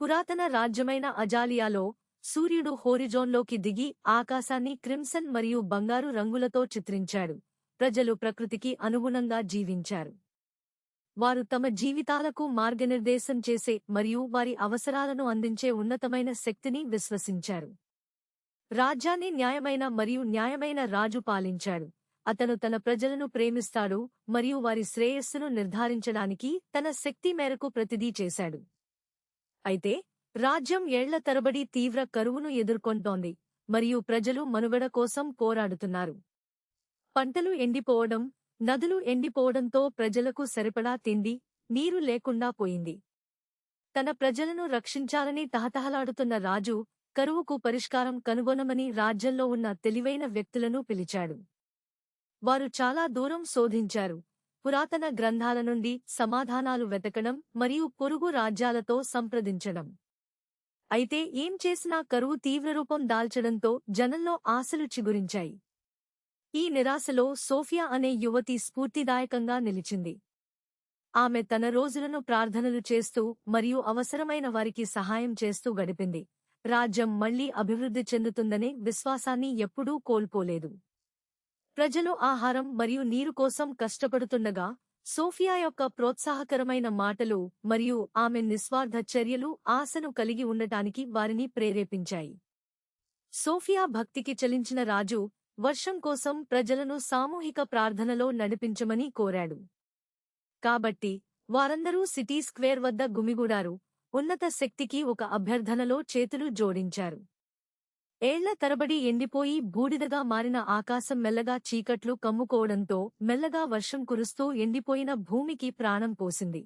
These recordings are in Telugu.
పురాతన రాజ్యమైన అజాలియాలో సూర్యుడు హోరిజోన్లోకి దిగి ఆకాశాన్ని క్రిమ్సన్ మరియు బంగారు రంగులతో చిత్రించాడు. ప్రజలు ప్రకృతికి అనుగుణంగా జీవించారు. వారు తమ జీవితాలకు మార్గనిర్దేశం చేసే మరియు వారి అవసరాలను అందించే ఉన్నతమైన శక్తిని విశ్వసించారు. రాజ్యాన్ని న్యాయమైన మరియు న్యాయమైన రాజు పాలించాడు. అతను తన ప్రజలను ప్రేమిస్తాడు మరియు వారి శ్రేయస్సును నిర్ధారించడానికి తన శక్తి మేరకు ప్రతిదీ చేశాడు. అయితే రాజ్యం ఏళ్ల తరబడి తీవ్ర కరువును ఎదుర్కొంటోంది మరియు ప్రజలు మనుగడ కోసం పోరాడుతున్నారు. పంటలు ఎండిపోవడం, నదులు ఎండిపోవడంతో ప్రజలకు సరిపడా తిండి, నీరు లేకుండా పోయింది. తన ప్రజలను రక్షించాలని తహతహలాడుతున్న రాజు కరువుకు పరిష్కారం కనుగొనమని రాజ్యంలో ఉన్న తెలివైన వ్యక్తులను పిలిచాడు. వారు చాలా దూరం శోధించారు. పురాతన గ్రంథాల నుండి సమాధానాలు వెతకడం మరియు పొరుగు రాజ్యాలతో సంప్రదించడం. అయితే ఏం చేసినా కరువు తీవ్రరూపం దాల్చడంతో జనంలో ఆశలు చిగురించాయి. ఈ నిరాశలో సోఫియా అనే యువతి స్ఫూర్తిదాయకంగా నిలిచింది. ఆమె తన రోజులను ప్రార్థనలు చేస్తూ మరియు అవసరమైన వారికి సహాయం చేస్తూ గడిపింది. రాజ్యం మళ్లీ అభివృద్ధి చెందుతుందనే విశ్వాసాన్ని ఎప్పుడూ కోల్పోలేదు. ప్రజలు ఆహారం మరియు నీరు కోసం కష్టపడుతుండగా సోఫియా యొక్క ప్రోత్సాహకరమైన మాటలు మరియు ఆమె నిస్వార్థ చర్యలు ఆశను కలిగి ఉండటానికి వారిని ప్రేరేపించాయి. సోఫియా భక్తికి చలించిన రాజు వర్షం కోసం ప్రజలను సామూహిక ప్రార్థనలో నడిపించమని కోరాడు. కాబట్టి వారందరూ సిటీ స్క్వేర్ వద్ద గుమిగూడారు, ఉన్నత శక్తికి ఒక అభ్యర్థనలో చేతులు జోడించారు. ఏళ్ల తరబడి ఎండిపోయి బూడిదగా మారిన ఆకాశం మెల్లగా చీకట్లు కమ్ముకోవడంతో మెల్లగా వర్షం కురుస్తూ ఎండిపోయిన భూమికి ప్రాణం పోసింది.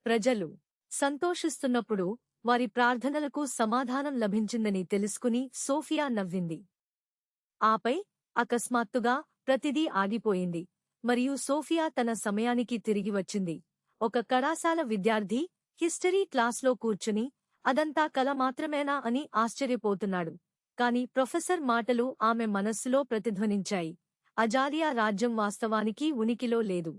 ప్రజలు సంతోషిస్తున్నప్పుడు వారి ప్రార్థనలకు సమాధానం లభించిందని తెలుసుకుని సోఫియా నవ్వింది. ఆపై అకస్మాత్తుగా ప్రతిదీ ఆగిపోయింది మరియు సోఫియా తన సమయానికి తిరిగి వచ్చింది. ఒక కళాశాల విద్యార్థి హిస్టరీ క్లాస్లో కూర్చుని అదంతా కల మాత్రమేనా అని ఆశ్చర్యపోతున్నాడు. కాని ప్రొఫెసర్ మాటలు ఆమె మనస్సులో ప్రతిధ్వనించాయి. అజాలియా రాజ్యం వాస్తవానికి ఉనికిలో లేదు.